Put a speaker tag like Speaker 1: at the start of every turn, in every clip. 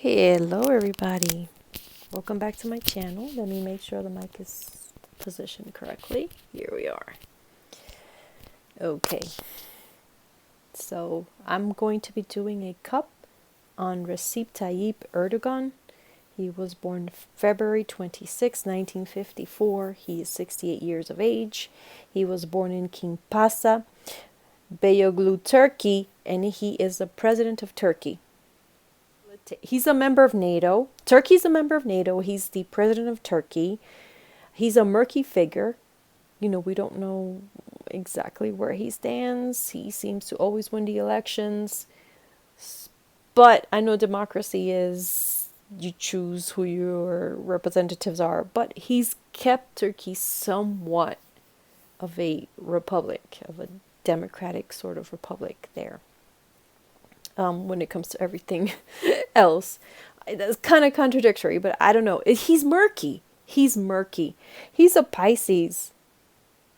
Speaker 1: Hello everybody, welcome back to my channel. Let me make sure the mic is positioned correctly. Here we are. Okay, so I'm going to be doing a cup on Recep Tayyip Erdogan. He was born February 26, 1954. He is 68 years of age. He was born in King Pasa, Beyoglu, Turkey, and he is the president of Turkey. He's a member of NATO. Turkey's a member of NATO. He's the president of Turkey. He's a murky figure. You know, we don't know exactly where he stands. He seems to always win the elections. But I know democracy is you choose who your representatives are. But he's kept Turkey somewhat of a republic, of a democratic sort of republic there. When it comes to everything else. That's kind of contradictory, but I don't know. He's murky. He's murky. He's a Pisces,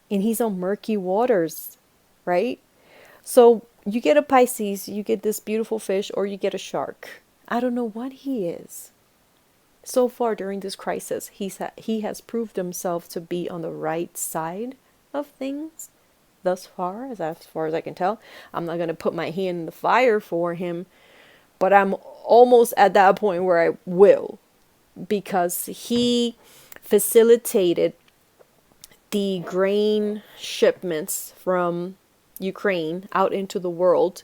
Speaker 1: and he's on murky waters, right? So you get a Pisces, you get this beautiful fish, or you get a shark. I don't know what he is. So far during this crisis, he has proved himself to be on the right side of things. Thus far as I can tell. I'm not going to put my hand in the fire for him, but I'm almost at that point where I will, because he facilitated the grain shipments from Ukraine out into the world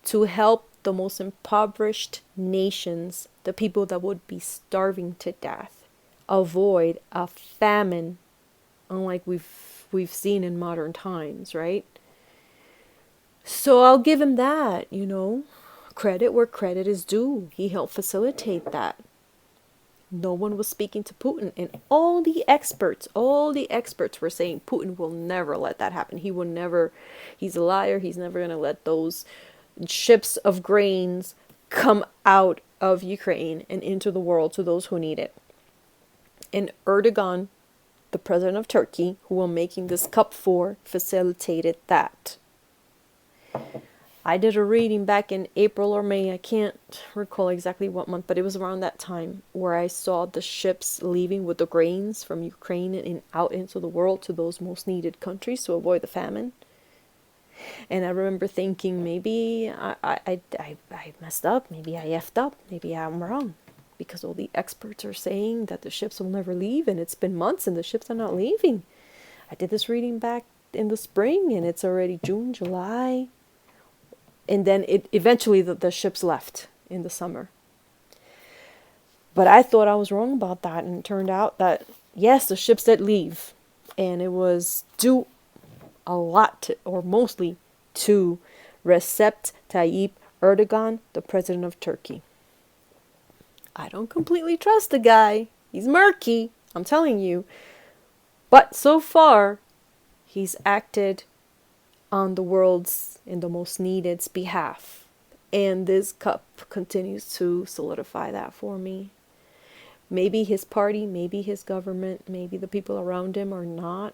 Speaker 1: to help the most impoverished nations, the people that would be starving to death, avoid a famine, unlike we've seen in modern times, right? So I'll give him that, credit where credit is due. He helped facilitate that. No one was speaking to Putin, and all the experts were saying Putin will never let that happen. He will never, he's a liar. He's never going to let those ships of grains come out of Ukraine and into the world to those who need it. And Erdogan, the president of Turkey, who I'm making this cup for, facilitated that. I did a reading back in April or May, I can't recall exactly what month, but it was around that time where I saw the ships leaving with the grains from Ukraine and out into the world to those most needed countries to avoid the famine. And I remember thinking, maybe I messed up, maybe I effed up, maybe I'm wrong. Because all the experts are saying that the ships will never leave, and it's been months and the ships are not leaving. I did this reading back in the spring, and it's already June, July. And then eventually the ships left in the summer. But I thought I was wrong about that, and it turned out that, yes, the ships did leave. And it was due a lot to, or mostly to Recep Tayyip Erdogan, the president of Turkey. I don't completely trust the guy. He's murky, I'm telling you. But so far, he's acted on the world's and the most needed's behalf. And this cup continues to solidify that for me. Maybe his party, maybe his government, maybe the people around him are not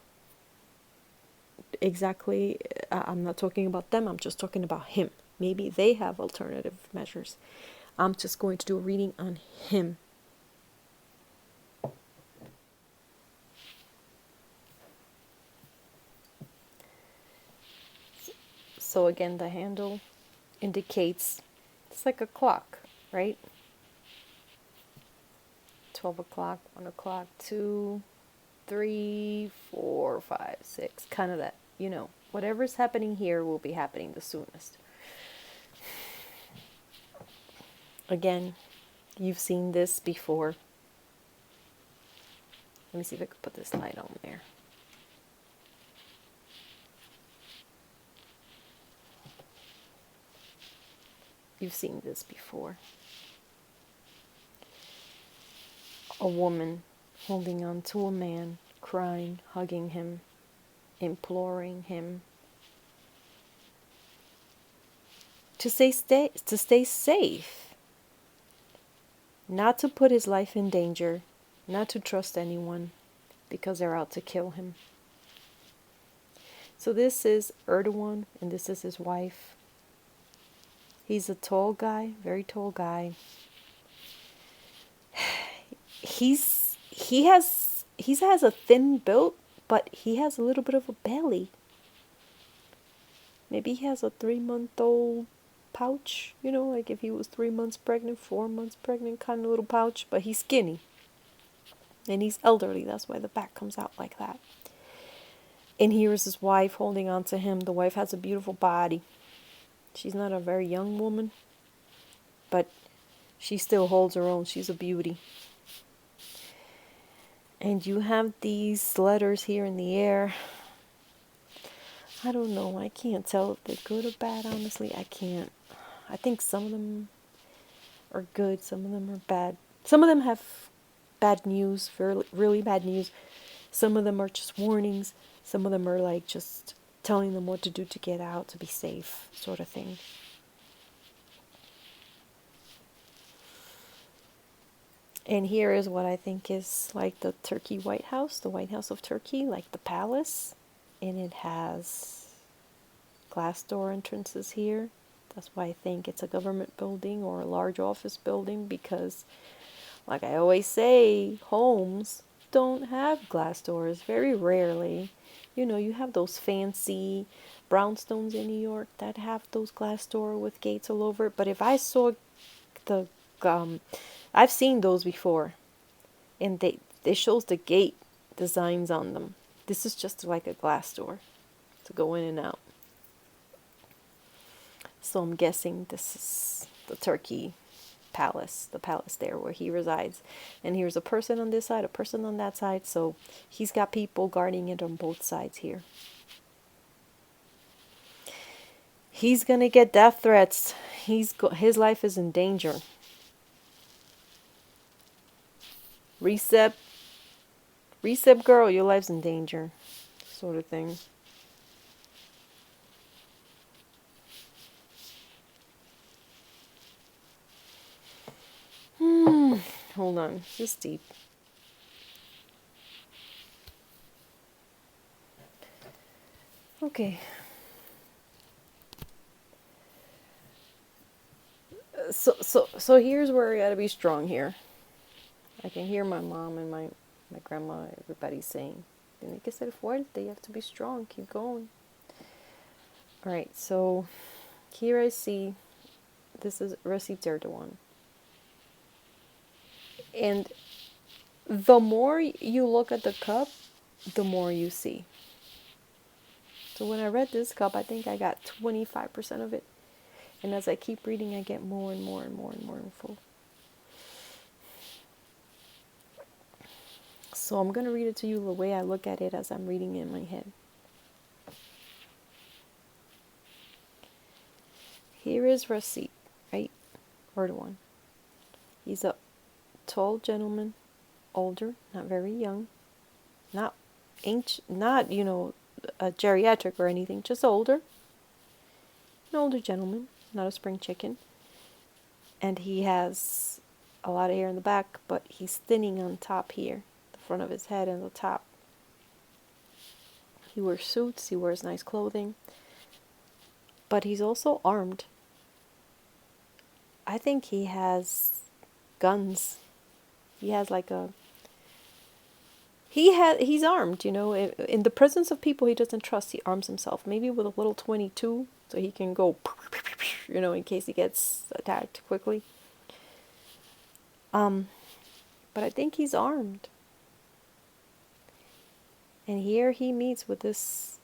Speaker 1: exactly, I'm not talking about them, I'm just talking about him. Maybe they have alternative measures. I'm just going to do a reading on him. So again, the handle indicates, it's like a clock, right? 12 o'clock, 1 o'clock, 2, 3, 4, 5, 6, kind of that, whatever's happening here will be happening the soonest. Again, you've seen this before. Let me see if I could put this light on there. You've seen this before. A woman holding on to a man, crying, hugging him, imploring him to stay safe. Not to put his life in danger, not to trust anyone, because they're out to kill him. So this is Erdogan, and this is his wife. He's a tall guy, very tall guy. he has a thin build, but he has a little bit of a belly. Maybe he has a 3-month-old pouch, like if he was 3 months pregnant, 4 months pregnant, kind of little pouch, but he's skinny. And he's elderly, that's why the back comes out like that. And here is his wife holding on to him. The wife has a beautiful body. She's not a very young woman, but she still holds her own. She's a beauty. And you have these letters here in the air. I don't know. I can't tell if they're good or bad, honestly. I can't. I think some of them are good. Some of them are bad. Some of them have bad news, really bad news. Some of them are just warnings. Some of them are like just telling them what to do to get out, to be safe, sort of thing. And here is what I think is like the Turkey White House, the White House of Turkey, like the palace. And it has glass door entrances here. That's why I think it's a government building or a large office building, because like I always say, homes don't have glass doors, very rarely. You have those fancy brownstones in New York that have those glass door with gates all over it. But if I saw the, I've seen those before, and they shows the gate designs on them. This is just like a glass door to go in and out. So I'm guessing this is the Turkey palace, the palace there where he resides. And here's a person on this side, a person on that side. So he's got people guarding it on both sides here. He's gonna get death threats. His life is in danger. Recep, girl, your life's in danger, sort of thing. Hold on, this is deep. Okay. So here's where I gotta be strong here. I can hear my mom and my grandma, everybody saying, tiene que ser fuerte, you have to be strong, keep going. Alright, so here I see, this is Recep Erdogan. And the more you look at the cup, the more you see. So when I read this cup, I think I got 25% of it. And as I keep reading, I get more and more and more and more info. So I'm going to read it to you the way I look at it as I'm reading it in my head. Here is Recep, right? Erdogan. He's a tall gentleman, older, not very young, not ancient, not, a geriatric or anything, just older. An older gentleman, not a spring chicken. And he has a lot of hair in the back, but he's thinning on top here, the front of his head and the top. He wears suits, he wears nice clothing, but he's also armed. I think he has guns. He has like he's armed, in the presence of people he doesn't trust. He arms himself, maybe with a little 22, so he can go, in case he gets attacked quickly. But I think he's armed. And here he meets with this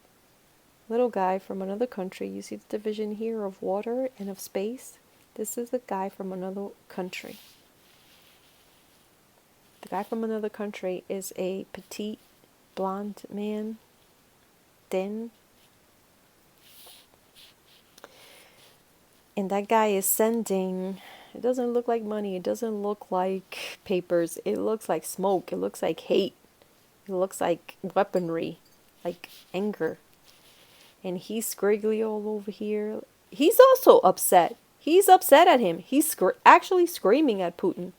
Speaker 1: little guy from another country. You see the division here of water and of space? This is a guy from another country. The guy from another country is a petite, blonde man, thin. And that guy is sending, it doesn't look like money, it doesn't look like papers, it looks like smoke, it looks like hate, it looks like weaponry, like anger. And he's scriggly all over here. He's also upset. He's upset at him. He's actually screaming at Putin.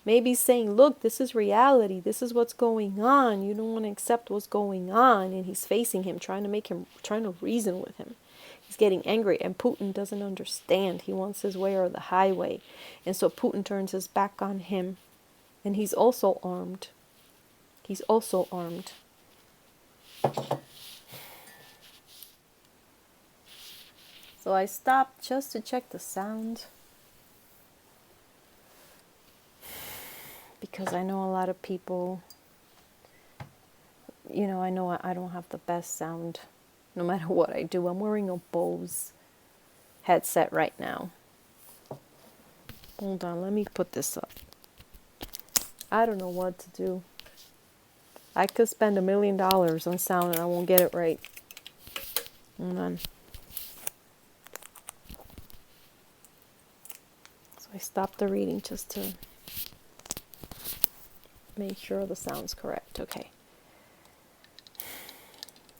Speaker 1: Maybe saying, look, this is reality. This is what's going on. You don't want to accept what's going on. And he's facing him, trying to reason with him. He's getting angry, and Putin doesn't understand. He wants his way or the highway. And so Putin turns his back on him. And he's also armed. He's also armed. So I stopped just to check the sound. Because I know a lot of people, I know I don't have the best sound no matter what I do. I'm wearing a Bose headset right now. Hold on, let me put this up. I don't know what to do. I could spend $1 million on sound and I won't get it right. Hold on. So I stopped the reading just to make sure the sound's correct. Okay.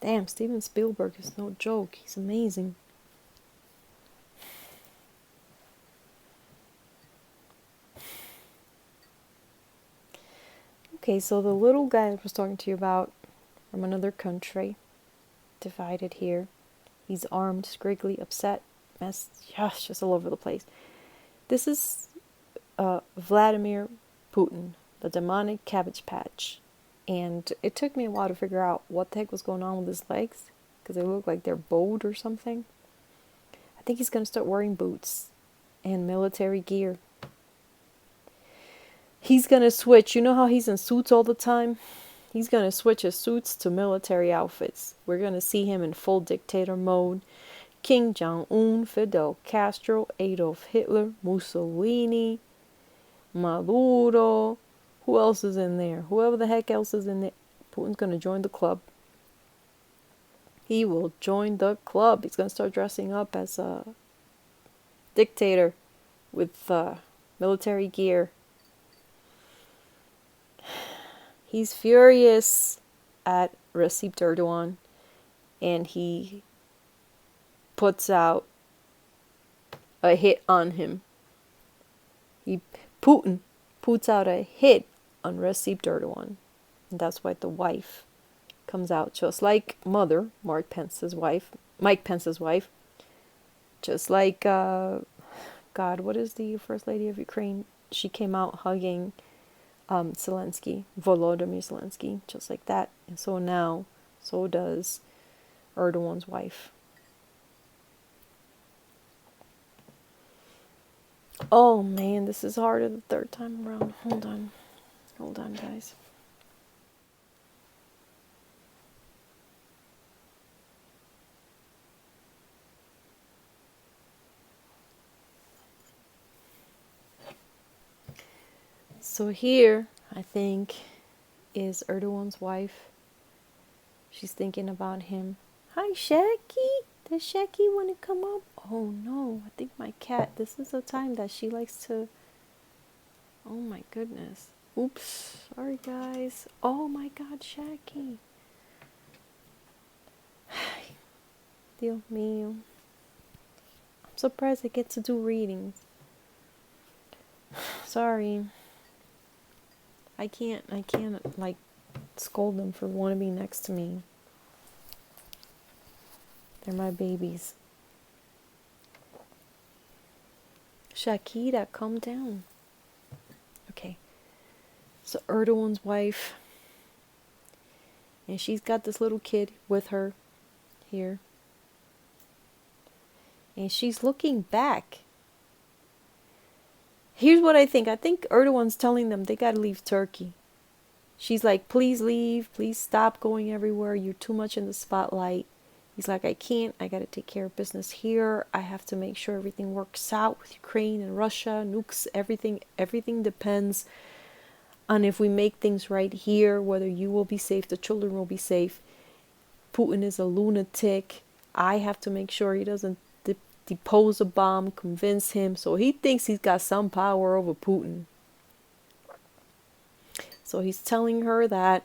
Speaker 1: Damn, Steven Spielberg is no joke. He's amazing. Okay, so the little guy I was talking to you about from another country, divided here. He's armed, scriggly, upset, just all over the place. This is Vladimir Putin, the demonic Cabbage Patch. And it took me a while to figure out what the heck was going on with his legs, because they look like they're bowed or something. I think he's going to start wearing boots and military gear. He's going to switch. You know how he's in suits all the time? He's going to switch his suits to military outfits. We're going to see him in full dictator mode. Kim Jong-un, Fidel Castro, Adolf Hitler, Mussolini, Maduro. Who else is in there? Whoever the heck else is in there. Putin's going to join the club. He will join the club. He's going to start dressing up as a dictator with military gear. He's furious at Recep Erdogan, and he puts out a hit on him. Putin puts out a hit on Recep Erdogan, and that's why the wife comes out, just like mother, Mike Pence's wife, just like God, what is the first lady of Ukraine? She came out hugging Volodymyr Zelensky, just like that. And so now, so does Erdogan's wife. Oh man, this is harder the third time around. Hold on, guys. So here, I think, is Erdogan's wife. She's thinking about him. Hi, Shaki. Does Shaki want to come up? Oh no, I think my cat, this is the time that she likes to... Oh my goodness. Oops, sorry guys. Oh my god, Shaki. Dios mío. I'm surprised I get to do readings. Sorry. I can't like scold them for wanting to be next to me. They're my babies. Shakira, calm down. Okay. So Erdogan's wife, and she's got this little kid with her here. And she's looking back. Here's what I think. I think Erdogan's telling them they gotta leave Turkey. She's like, please leave. Please stop going everywhere. You're too much in the spotlight. He's like, I can't. I gotta take care of business here. I have to make sure everything works out with Ukraine and Russia. Nukes, everything. Everything depends on if we make things right here, whether you will be safe, the children will be safe. Putin is a lunatic. I have to make sure he doesn't depose a bomb, convince him. So he thinks he's got some power over Putin. So he's telling her that,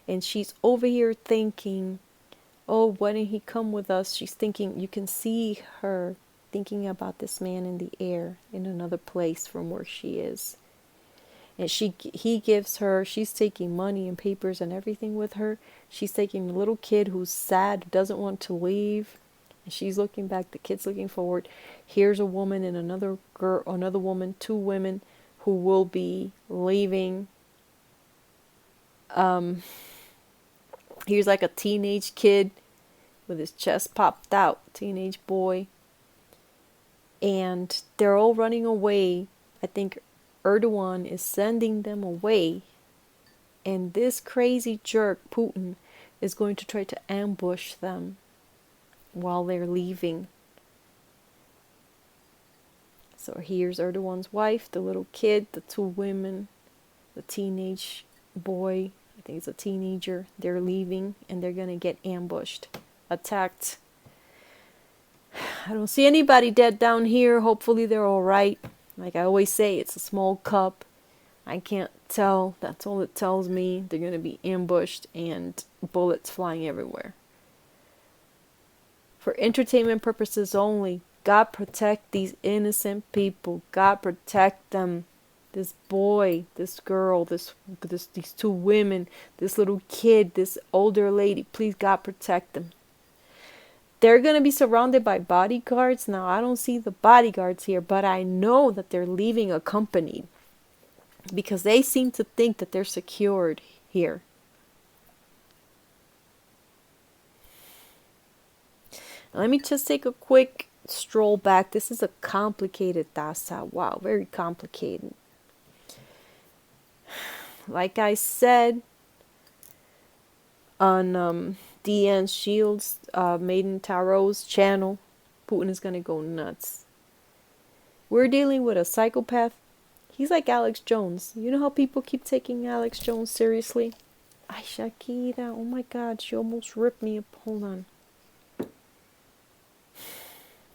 Speaker 1: and she's over here thinking, oh, why didn't he come with us? She's thinking, you can see her thinking about this man in the air in another place from where she is. And he gives her, she's taking money and papers and everything with her. She's taking the little kid who's sad, doesn't want to leave. And she's looking back, the kid's looking forward. Here's a woman and another woman, two women who will be leaving Um, here's like a teenage kid with his chest popped out, teenage boy. And they're all running away. I think Erdogan is sending them away. And this crazy jerk, Putin, is going to try to ambush them while they're leaving. So here's Erdogan's wife, the little kid, the two women, the teenage boy. I think it's a teenager. They're leaving and they're going to get ambushed, attacked. I don't see anybody dead down here. Hopefully they're all right. Like I always say, it's a small cup. I can't tell. That's all it tells me. They're going to be ambushed and bullets flying everywhere. For entertainment purposes only. God protect these innocent people. God protect them. This boy, this girl, these two women, this little kid, this older lady. Please, God protect them. They're going to be surrounded by bodyguards. Now, I don't see the bodyguards here, but I know that they're leaving accompanied because they seem to think that they're secured here. Now, let me just take a quick stroll back. This is a complicated Taza. Wow, very complicated. Like I said on DN Shields, Maiden Tarot's channel, Putin is going to go nuts. We're dealing with a psychopath. He's like Alex Jones. You know how people keep taking Alex Jones seriously? Ay, Shakira, oh my God, she almost ripped me up. Hold on.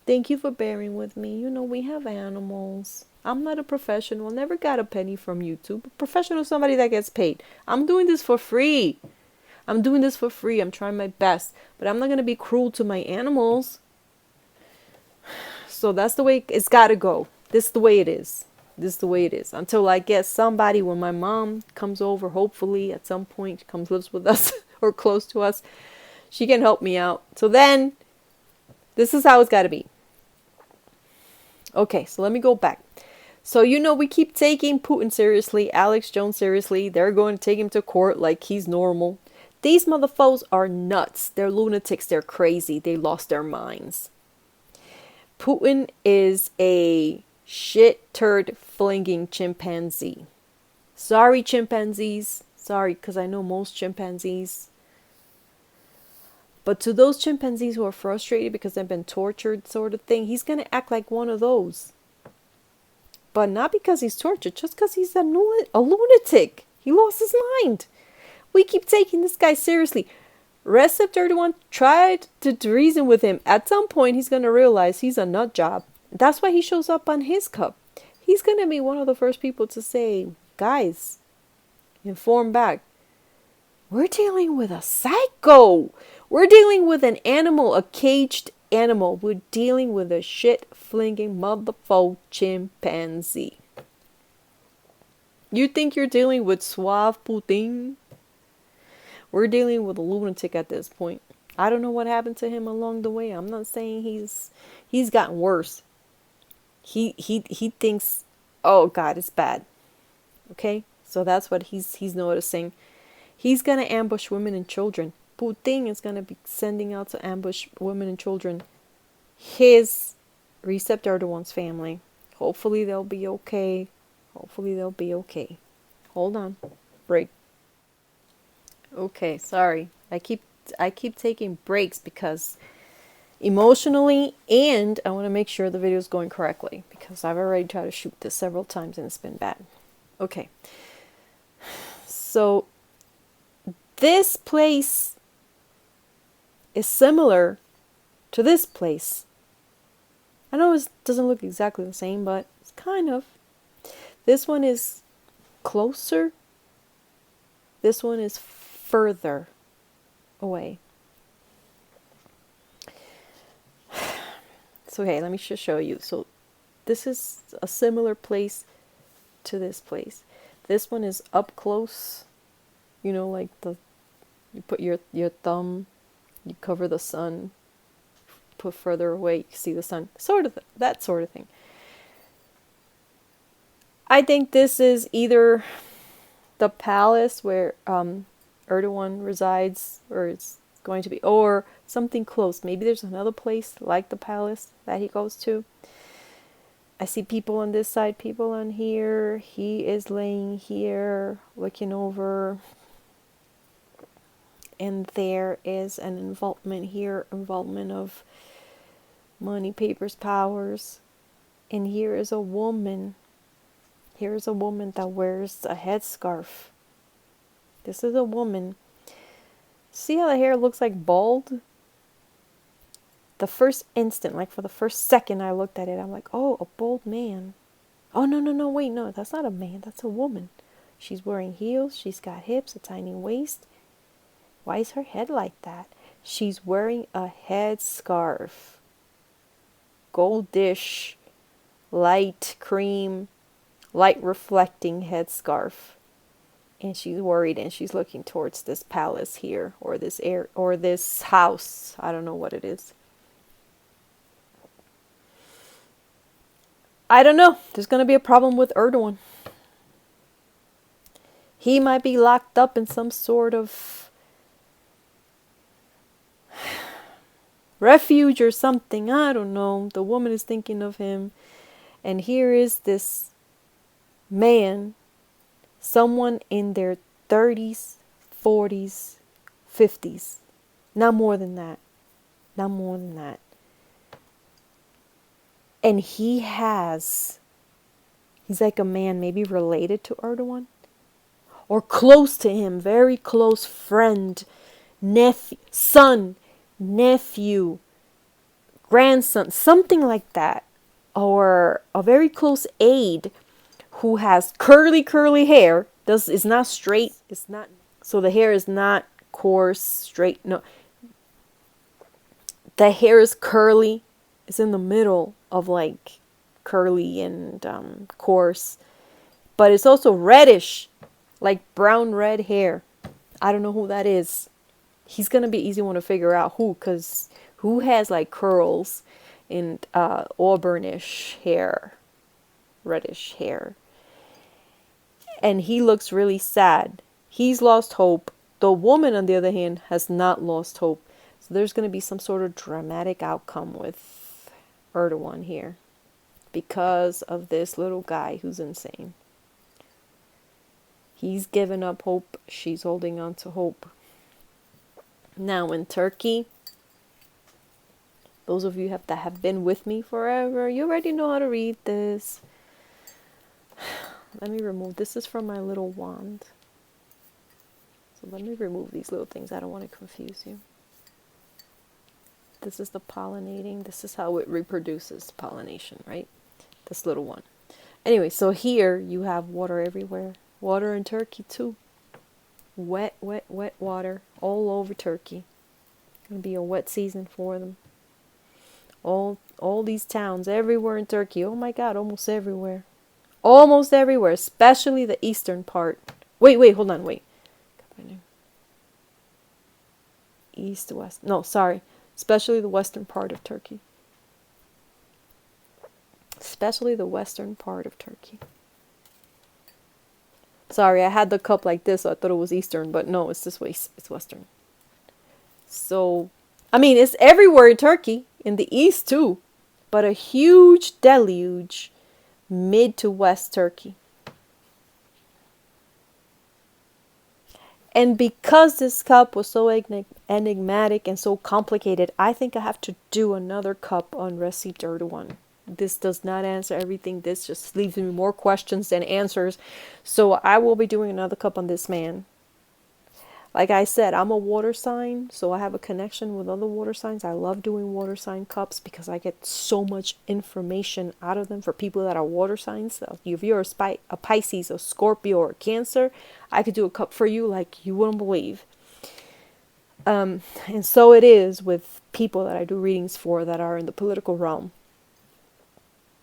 Speaker 1: Thank you for bearing with me. You know, we have animals. I'm not a professional. Never got a penny from YouTube. A professional is somebody that gets paid. I'm doing this for free. I'm doing this for free. I'm trying my best. But I'm not going to be cruel to my animals. So that's the way it's got to go. This is the way it is. This is the way it is. Until I get somebody, when my mom comes over, hopefully at some point, comes lives with us or close to us, she can help me out. So then, this is how it's got to be. Okay, so let me go back. So, you know, we keep taking Putin seriously, Alex Jones seriously. They're going to take him to court like he's normal. These motherfuckers are nuts. They're lunatics. They're crazy. They lost their minds. Putin is a shit turd flinging chimpanzee. Sorry, chimpanzees. Sorry, because I know most chimpanzees. But to those chimpanzees who are frustrated because they've been tortured sort of thing, he's going to act like one of those. But not because he's tortured, just because he's a lunatic. He lost his mind. We keep taking this guy seriously. Recep Erdogan tried to reason with him. At some point, he's going to realize he's a nut job. That's why he shows up on his cup. He's going to be one of the first people to say, guys, inform back. We're dealing with a psycho. We're dealing with an animal, a caged animal. We're dealing with a shit-flinging motherfucking chimpanzee. You think you're dealing with suave Putin? We're dealing with a lunatic at this point. I don't know what happened to him along the way. I'm not saying he's gotten worse. He thinks, oh God, it's bad. Okay? So that's what he's noticing. He's going to ambush women and children. Putin is going to be sending out to ambush women and children. His Recep Erdogan's family. Hopefully they'll be okay. Hopefully they'll be okay. Hold on. Break. Okay, sorry. I keep taking breaks because emotionally, and I want to make sure the video is going correctly because I've already tried to shoot this several times and it's been bad. Okay. So this place is similar to this place. I know it doesn't look exactly the same, but it's kind of. This one is closer. This one is further away. So, okay, let me just show you. So, this is a similar place to this place. This one is up close. You know, like you put your thumb, you cover the sun, put further away, you see the sun. Sort of that sort of thing. I think this is either the palace where Erdogan resides, or it's going to be, or something close. Maybe there's another place like the palace that he goes to. I see people on this side, people on here. He is laying here, looking over. And there is an involvement here, involvement of money, papers, powers. And here is a woman. Here is a woman that wears a headscarf. This is a woman. See how the hair looks like bald? The first instant, like for the first second I looked at it, I'm like, oh, a bald man. Oh, no, wait, no, that's not a man, that's a woman. She's wearing heels, she's got hips, a tiny waist. Why is her head like that? She's wearing a headscarf. Goldish, light cream, light reflecting headscarf. And she's worried and she's looking towards this palace here, or this or this house. I don't know what it is. I don't know. There's going to be a problem with Erdogan. He might be locked up in some sort of refuge or something. I don't know. The woman is thinking of him. And here is this man, someone in their 30s, 40s, 50s. Not more than that. Not more than that. And he's like a man maybe related to Erdogan. Or close to him, very close friend, nephew, son, nephew, grandson, something like that. Or a very close aide who has curly hair. Is not straight. It's not. So the hair is not coarse, straight. No. The hair is curly. It's in the middle of like curly and coarse. But it's also reddish. Like brown red hair. I don't know who that is. He's going to be easy one to figure out who. Because who has like curls and auburnish hair. Reddish hair. And he looks really sad. He's lost hope. The woman, on the other hand, has not lost hope. So there's going to be some sort of dramatic outcome with Erdogan here. Because of this little guy who's insane. He's given up hope. She's holding on to hope. Now in Turkey, those of you that have been with me forever, you already know how to read this. Let me remove. This is from my little wand. So let me remove these little things. I don't want to confuse you. This is the pollinating. This is how it reproduces pollination, right? This little one. Anyway, so here you have water everywhere. Water in Turkey too. Wet water all over Turkey. Gonna be a wet season for them. All these towns everywhere in Turkey. Oh my God, almost everywhere. Almost everywhere, especially the eastern part. Wait, hold on, wait. East, west. No, sorry. Especially the western part of Turkey. Especially the western part of Turkey. Sorry, I had the cup like this, so I thought it was eastern, but no, it's this way. It's western. So, I mean, it's everywhere in Turkey, in the east too, but a huge deluge mid to west Turkey. And because this cup was so enigmatic and so complicated, I think I have to do another cup on Recep Erdogan. This does not answer everything. This just leaves me more questions than answers. So I will be doing another cup on this man. Like I said, I'm a water sign, so I have a connection with other water signs. I love doing water sign cups because I get so much information out of them for people that are water signs. So if you're a Pisces, a Scorpio, or a Cancer, I could do a cup for you like you wouldn't believe. And so it is with people that I do readings for that are in the political realm.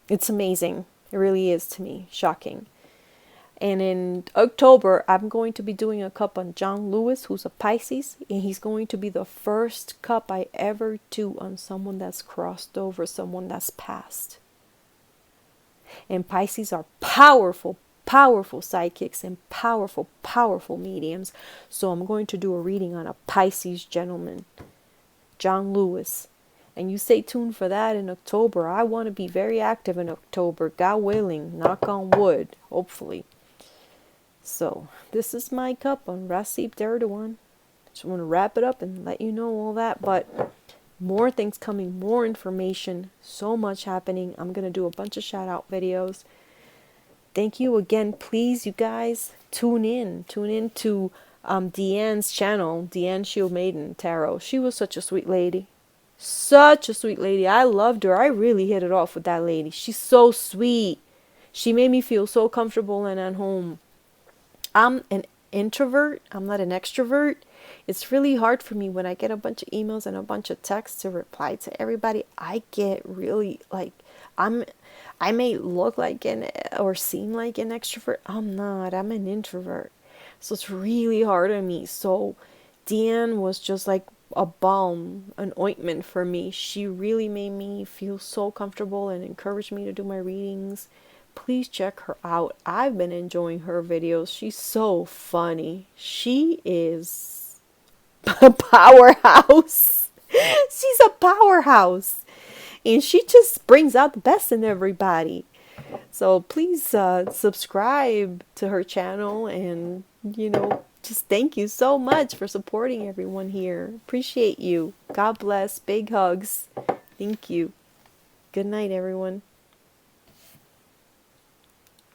Speaker 1: It's amazing. It really is to me. Shocking. And in October, I'm going to be doing a cup on John Lewis, who's a Pisces. And he's going to be the first cup I ever do on someone that's crossed over, someone that's passed. And Pisces are powerful, powerful sidekicks and powerful, powerful mediums. So I'm going to do a reading on a Pisces gentleman, John Lewis. And you stay tuned for that in October. I want to be very active in October, God willing, knock on wood, hopefully. So this is my cup on Recep Erdogan. Just want to wrap it up and let you know all that, but more things coming, more information, so much happening. I'm going to do a bunch of shout out videos. Thank you again. Please, you guys, tune in to Deanne's channel, Deanne Shield Maiden Tarot. She was such a sweet lady. Such a sweet lady. I loved her. I really hit it off with that lady. She's so sweet. She made me feel so comfortable and at home. I'm an introvert. I'm not an extrovert. It's really hard for me when I get a bunch of emails and a bunch of texts to reply to everybody. I get really like, I may look like or seem like an extrovert. I'm not. I'm an introvert. So it's really hard on me. So Deanne was just like a balm, an ointment for me. She really made me feel so comfortable and encouraged me to do my readings. Please check her out. I've been enjoying her videos. She's so funny. She is a powerhouse. She's a powerhouse. And she just brings out the best in everybody. So please subscribe to her channel and, just thank you so much for supporting everyone here. Appreciate you. God bless. Big hugs. Thank you. Good night, everyone.